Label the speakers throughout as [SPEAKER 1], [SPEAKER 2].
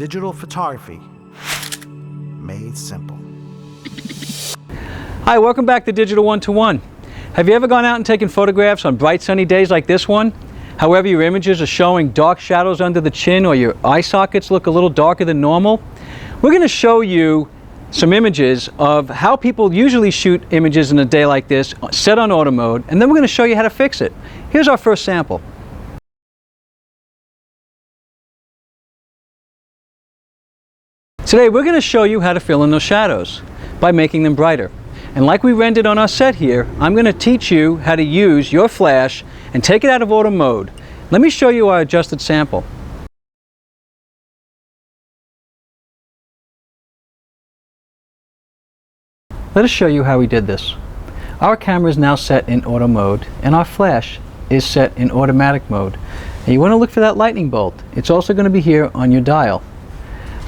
[SPEAKER 1] Digital photography made simple.
[SPEAKER 2] Hi, welcome back to Digital 1-to-1. Have you ever gone out and taken photographs on bright sunny days like this one? However, your images are showing dark shadows under the chin or your eye sockets look a little darker than normal? We're going to show you some images of how people usually shoot images in a day like this, set on auto mode, and then we're going to show you how to fix it. Here's our first sample. Today we're going to show you how to fill in those shadows by making them brighter. And like we rendered on our set here, I'm going to teach you how to use your flash and take it out of auto mode. Let me show you our adjusted sample. Let us show you how we did this. Our camera is now set in auto mode and our flash is set in automatic mode. And you want to look for that lightning bolt. It's also going to be here on your dial.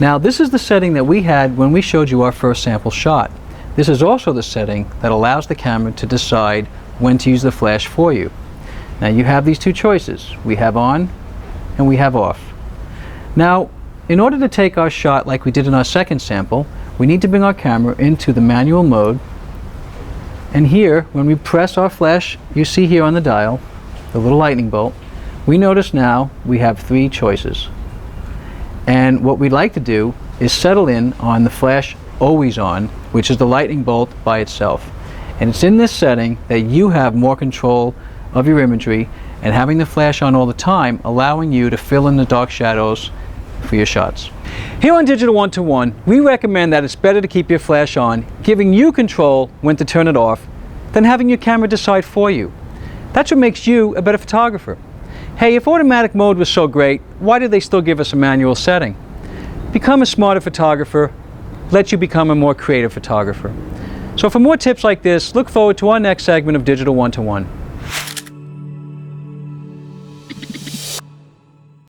[SPEAKER 2] Now this is the setting that we had when we showed you our first sample shot. This is also the setting that allows the camera to decide when to use the flash for you. Now you have these two choices. We have on and we have off. Now in order to take our shot like we did in our second sample, we need to bring our camera into the manual mode, and here when we press our flash, you see here on the dial the little lightning bolt, we notice now we have three choices. And what we'd like to do is settle in on the flash always on, which is the lightning bolt by itself. And it's in this setting that you have more control of your imagery and having the flash on all the time, allowing you to fill in the dark shadows for your shots. Here on Digital 1-to-1, we recommend that it's better to keep your flash on, giving you control when to turn it off, than having your camera decide for you. That's what makes you a better photographer. Hey, if automatic mode was so great, why did they still give us a manual setting? Become a smarter photographer, let you become a more creative photographer. So for more tips like this, look forward to our next segment of Digital 1-to-1.